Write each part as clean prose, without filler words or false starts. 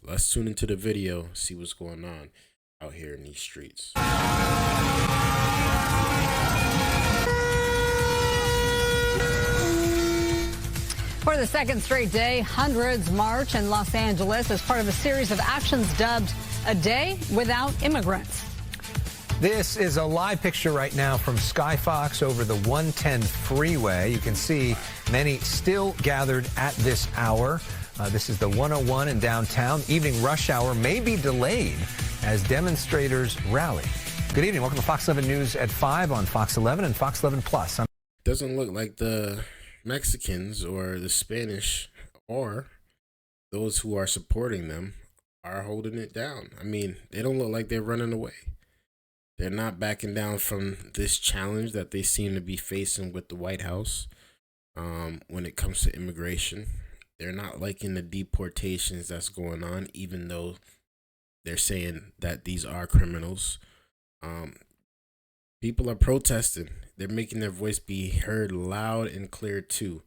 Let's tune into the video, see what's going on out here in these streets. For the second straight day, hundreds march in Los Angeles as part of a series of actions dubbed A Day Without Immigrants. This is a live picture right now from Skyfox over the 110 freeway. You can see many still gathered at this hour. This is the 101 in downtown. Evening rush hour may be delayed as demonstrators rally. Good evening. Welcome to Fox 11 News at 5 on Fox 11 and Fox 11 Plus. Doesn't look like the Mexicans or the Spanish or those who are supporting them are holding it down. I mean, they don't look like they're running away. They're not backing down from this challenge that they seem to be facing with the White House when it comes to immigration. They're not liking the deportations that's going on, even though they're saying that these are criminals. People are protesting. They're making their voice be heard loud and clear, too,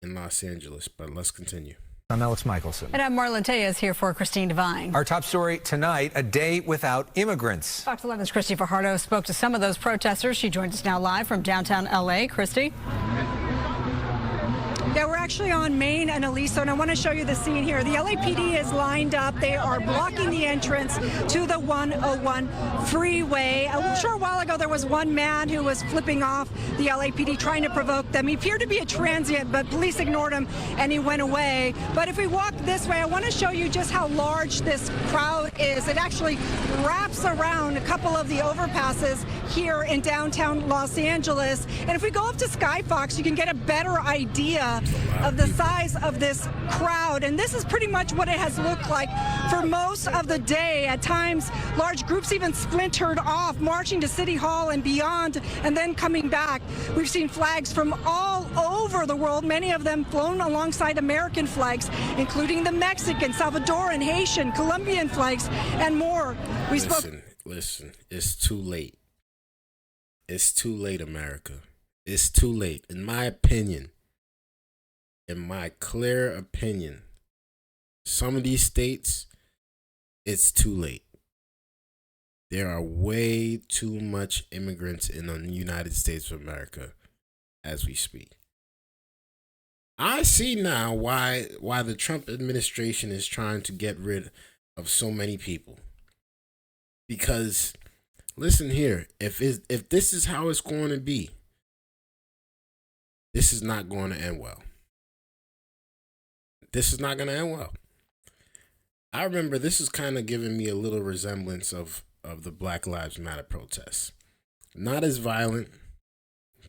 in Los Angeles. But let's continue. I'm Alex Michelson. And I'm Marlon Tejas here for Christine Devine. Our top story tonight, a day without immigrants. Fox 11's Christy Fajardo spoke to some of those protesters. She joins us now live from downtown L.A. Christy? Yeah, we're actually on Main and Aliso, and I want to show you the scene here. The LAPD is lined up. They are blocking the entrance to the 101 freeway. A short while ago, there was one man who was flipping off the LAPD, trying to provoke them. He appeared to be a transient, but police ignored him, and he went away. But if we walk this way, I want to show you just how large this crowd is. It actually wraps around a couple of the overpasses here in downtown Los Angeles. And if we go up to Skyfox, you can get a better idea of the size of this crowd. And this is pretty much what it has looked like for most of the day. At times, large groups even splintered off, marching to City Hall and beyond, and then coming back. We've seen flags from all over the world, many of them flown alongside American flags, including the Mexican, Salvadoran, Haitian, Colombian flags, and more. Listen, it's too late. It's too late, America. It's too late. In my opinion, in my clear opinion, some of these states, it's too late. There are way too much immigrants in the United States of America as we speak. I see now why the Trump administration is trying to get rid of so many people. Because, listen here, if this is how it's going to be, this is not going to end well. This is not going to end well. I remember this is kind of giving me a little resemblance of the Black Lives Matter protests. Not as violent.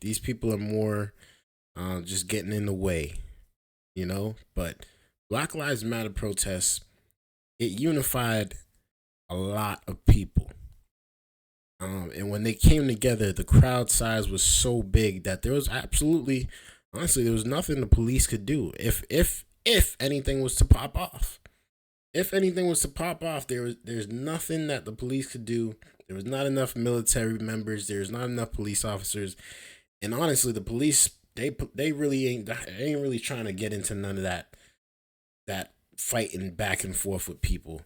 These people are more just getting in the way, you know. But Black Lives Matter protests, it unified a lot of people. And when they came together, the crowd size was so big that there was absolutely, honestly, there was nothing the police could do. If anything was to pop off. If anything was to pop off, there's nothing that the police could do. There was not enough military members. There's not enough police officers. And honestly, the police, they really ain't really trying to get into none of that fighting back and forth with people.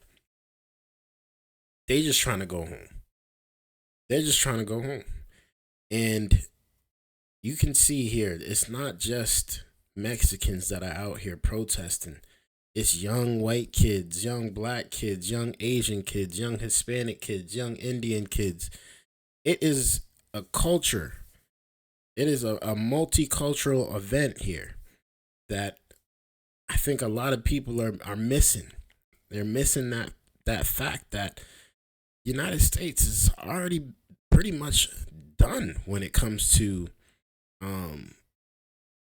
They just trying to go home. They're just trying to go home. And you can see here, it's not just Mexicans that are out here protesting. It's young white kids, young black kids, young Asian kids, young Hispanic kids, young Indian kids. It is a culture. It is a multicultural event here that I think a lot of people are missing. They're missing that fact that the United States is already pretty much done when it comes to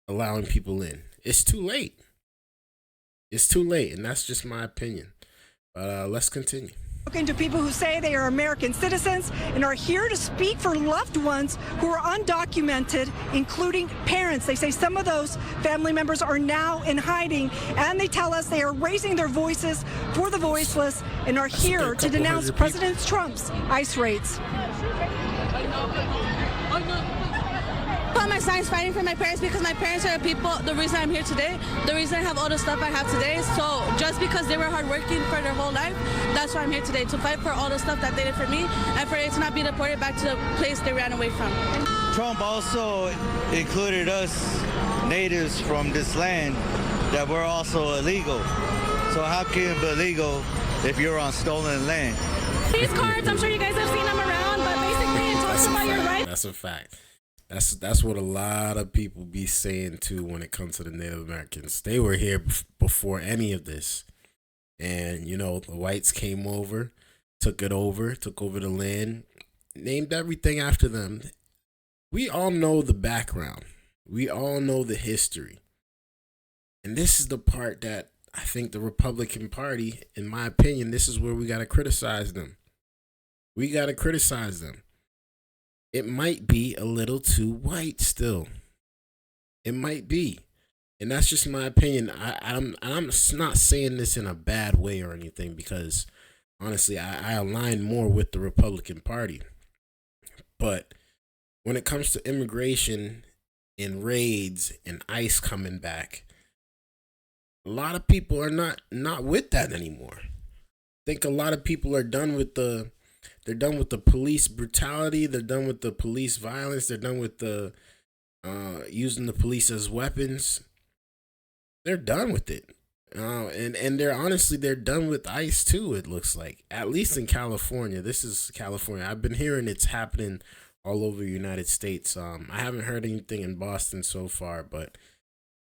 allowing people in. It's too late. It's too late, and that's just my opinion. But let's continue. Talking to people who say they are American citizens and are here to speak for loved ones who are undocumented, including parents. They say some of those family members are now in hiding, and they tell us they are raising their voices for the voiceless and are here to denounce President Trump's ICE raids. put my signs fighting for my parents because my parents are the reason I'm here today, the reason I have all the stuff I have today. So just because they were hardworking for their whole life, that's why I'm here today, to fight for all the stuff that they did for me and for it to not be deported back to the place they ran away from. Trump also included us natives from this land that we're also illegal. So how can you be illegal if you're on stolen land? These cards, I'm sure you guys have seen them around, but basically it talks about your rights. That's a fact. That's what a lot of people be saying too when it comes to the Native Americans. They were here before any of this. And, you know, the whites came over, took over the land, named everything after them. We all know the background. We all know the history. And this is the part that I think the Republican Party, in my opinion, this is where we got to criticize them. We got to criticize them. It might be a little too white still. It might be. And that's just my opinion. I'm not saying this in a bad way or anything because, honestly, I align more with the Republican Party. But when it comes to immigration and raids and ICE coming back, a lot of people are not with that anymore. I think a lot of people are done with the police brutality. They're done with the police violence. They're done with the using the police as weapons. They're done with it. And they're done with ICE too, it looks like. At least in California. This is California. I've been hearing it's happening all over the United States. I haven't heard anything in Boston so far, but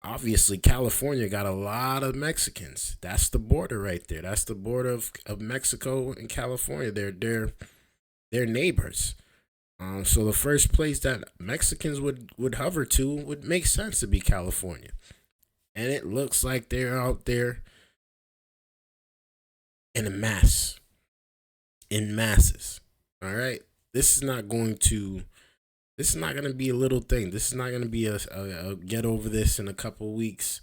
obviously California got a lot of Mexicans. That's the border right there. That's the border of Mexico and California. They're neighbors. So the first place that Mexicans would hover to would make sense to be California. And it looks like they're out there in a mass. In masses. All right? This is not going to be a little thing. This is not going to be a get over this in a couple weeks.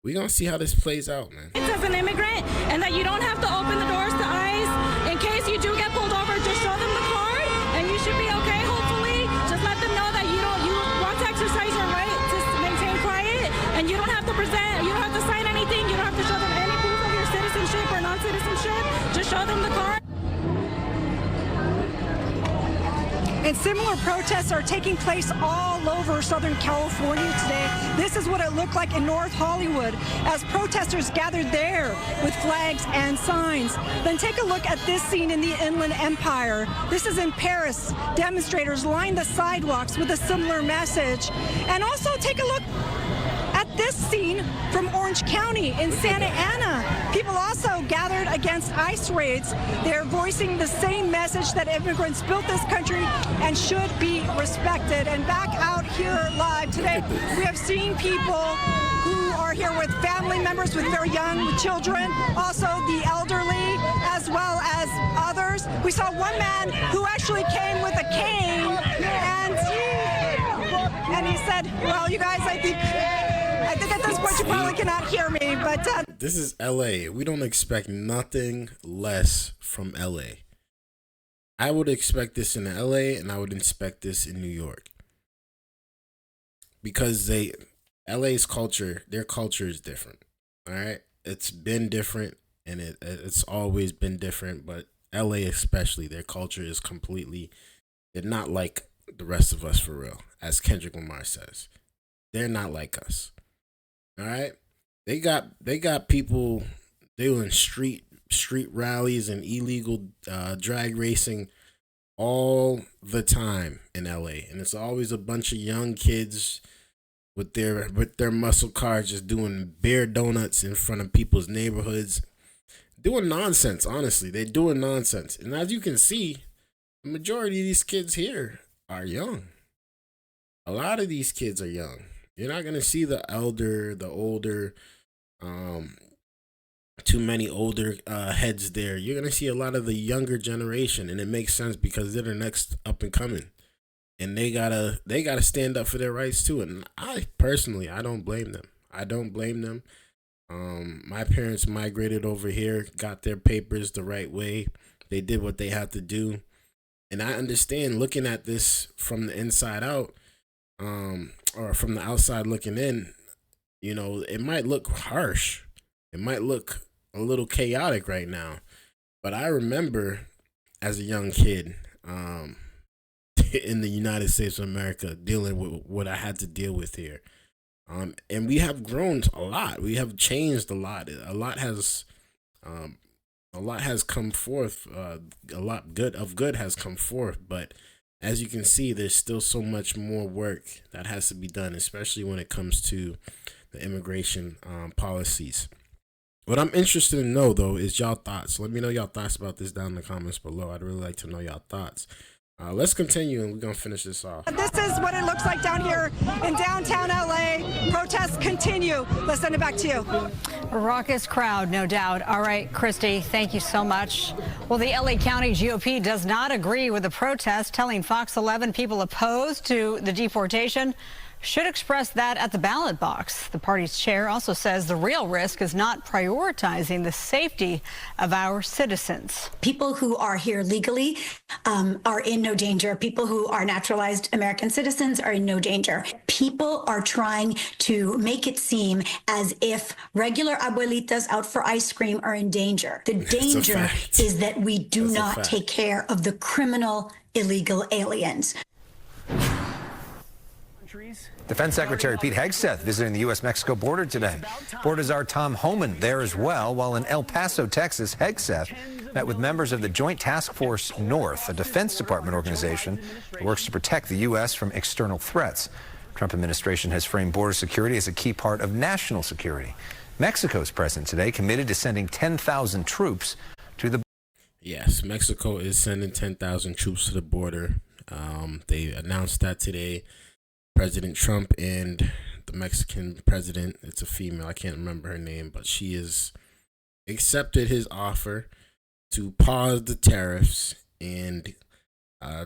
We're going to see how this plays out, man. As an immigrant, and that you don't have to open the doors to ICE. In case you do get pulled over, just show them the card, and you should be okay, hopefully. Just let them know that you want to exercise your right to maintain quiet, and you don't have to sign anything. You don't have to show them any proof of your citizenship or non-citizenship. Just show them the card. And similar protests are taking place all over Southern California today. This is what it looked like in North Hollywood as protesters gathered there with flags and signs. Then take a look at this scene in the Inland Empire. This is in Paris. Demonstrators lined the sidewalks with a similar message. And also take a look at this scene from Orange County in Santa Ana. People also gathered against ICE raids. They're voicing the same message that immigrants built this country and should be respected. And back out here live today, we have seen people who are here with family members, with very young children, also the elderly, as well as others. We saw one man who actually came with a cane, and he said, well, you guys, I think at this point you probably cannot hear me, but this is LA. We don't expect nothing less from LA. I would expect this in LA, and I would expect this in New York. Because LA's culture, their culture is different. All right? It's been different, and it's always been different, but LA especially, their culture is they're not like the rest of us for real, as Kendrick Lamar says. They're not like us. All right, they got people doing street rallies and illegal drag racing all the time in LA, and it's always a bunch of young kids with their muscle cars just doing beer donuts in front of people's neighborhoods, doing nonsense. Honestly, they're doing nonsense, and as you can see, the majority of these kids here are young. A lot of these kids are young. You're not going to see the older, too many older heads there. You're going to see a lot of the younger generation, and it makes sense because they're the next up and coming. And they gotta stand up for their rights too. And I don't blame them. My parents migrated over here, got their papers the right way. They did what they had to do. And I understand looking at this from the inside out. or from the outside looking in, it might look harsh. It might look a little chaotic right now. But I remember as a young kid, in the United States of America, dealing with what I had to deal with here. And we have grown a lot. We have changed a lot. A lot has come forth. A lot good has come forth. But as you can see, there's still so much more work that has to be done, especially when it comes to the immigration policies. What I'm interested to know, though, is y'all thoughts. Let me know y'all thoughts about this down in the comments below. I'd really like to know y'all thoughts. Let's continue, and we're going to finish this off. This is what it looks like down here in downtown LA. Protests continue. Let's send it back to you. A raucous crowd, no doubt. All right, Christy, thank you so much. Well, the LA County GOP does not agree with the protest, telling Fox 11 people opposed to the deportation should express that at the ballot box. The party's chair also says the real risk is not prioritizing the safety of our citizens. People who are here legally are in no danger. People who are naturalized American citizens are in no danger. People are trying to make it seem as if regular abuelitas out for ice cream are in danger. The danger is that we do not take care of the criminal illegal aliens. Defense Secretary Pete Hegseth visiting the U.S.-Mexico border today. Border czar Tom Homan there as well, while in El Paso, Texas, Hegseth met with members of the Joint Task Force North, a Defense Department organization that works to protect the U.S. from external threats. Trump administration has framed border security as a key part of national security. Mexico's president today committed to sending 10,000 troops to the... Yes, Mexico is sending 10,000 troops to the border. They announced that today. President Trump and the Mexican president, it's a female, I can't remember her name, but she has accepted his offer to pause the tariffs and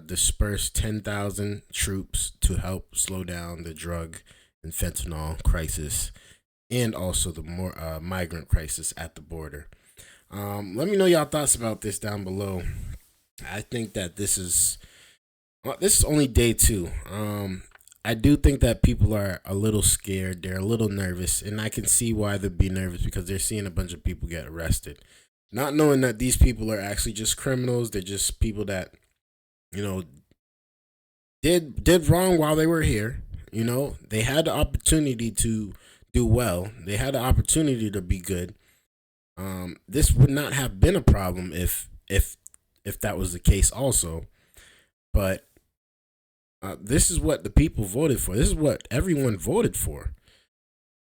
disperse 10,000 troops to help slow down the drug and fentanyl crisis and also the more migrant crisis at the border. Let me know y'all thoughts about this down below. I think that this is only day 2. I do think that people are a little scared. They're a little nervous, and I can see why they'd be nervous because they're seeing a bunch of people get arrested, not knowing that these people are actually just criminals. They're just people that, did wrong while they were here. They had the opportunity to do well. They had the opportunity to be good. This would not have been a problem if that was the case also, but this is what the people voted for. This is what everyone voted for.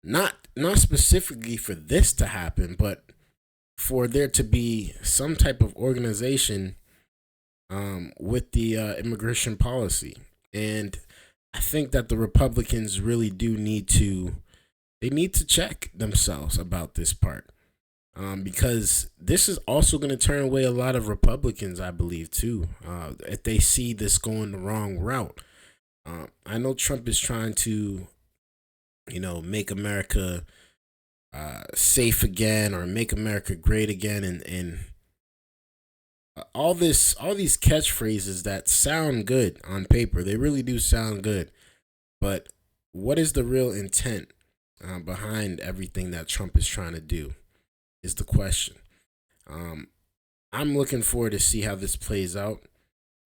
Not specifically for this to happen, but for there to be some type of organization with the immigration policy. And I think that the Republicans really do need to check themselves about this part. Because this is also going to turn away a lot of Republicans, I believe, too, if they see this going the wrong route. I know Trump is trying to, make America safe again or make America great again, and all these catchphrases that sound good on paper. They really do sound good, but what is the real intent behind everything that Trump is trying to do is the question. I'm looking forward to see how this plays out.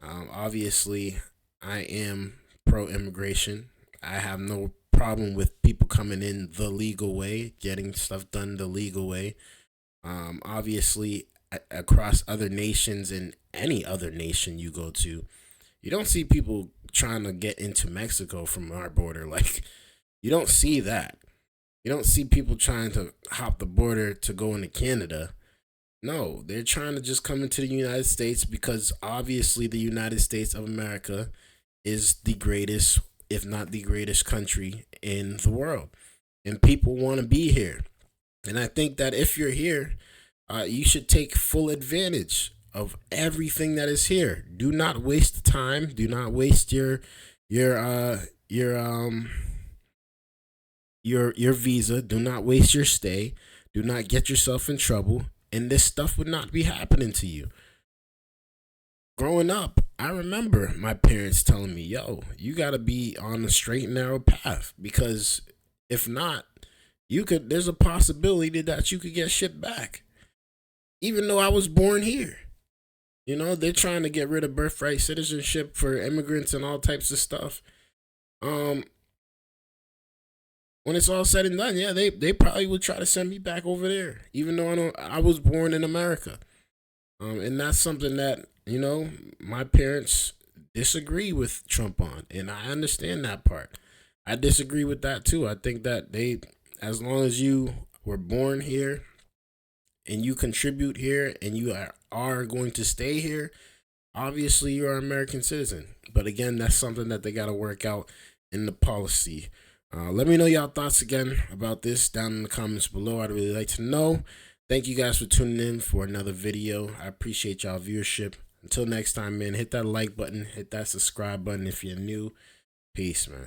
Obviously, I am pro-immigration. I have no problem with people coming in the legal way, getting stuff done the legal way. Obviously, across other nations and any other nation you go to, you don't see people trying to get into Mexico from our border. Like, you don't see that. You don't see people trying to hop the border to go into Canada. No, they're trying to just come into the United States because obviously the United States of America is the greatest, if not the greatest country in the world. And people want to be here. And I think that if you're here, you should take full advantage of everything that is here. Do not waste the time. Do not waste your visa. Do not waste your stay. Do not get yourself in trouble. And this stuff would not be happening to you. Growing up, I remember my parents telling me, yo, you got to be on the straight and narrow path, because if not, there's a possibility that you could get shit back. Even though I was born here. You know, they're trying to get rid of birthright citizenship for immigrants and all types of stuff. When it's all said and done, yeah, they probably would try to send me back over there, even though I was born in America. And that's something that, you know, my parents disagree with Trump on, and I understand that part. I disagree with that too. I think that as long as you were born here and you contribute here and you are going to stay here, obviously you're an American citizen. But again, that's something that they got to work out in the policy. Let me know y'all thoughts again about this down in the comments below. I'd really like to know. Thank you guys for tuning in for another video. I appreciate y'all viewership. Until next time, man, hit that like button, hit that subscribe button if you're new. Peace, man.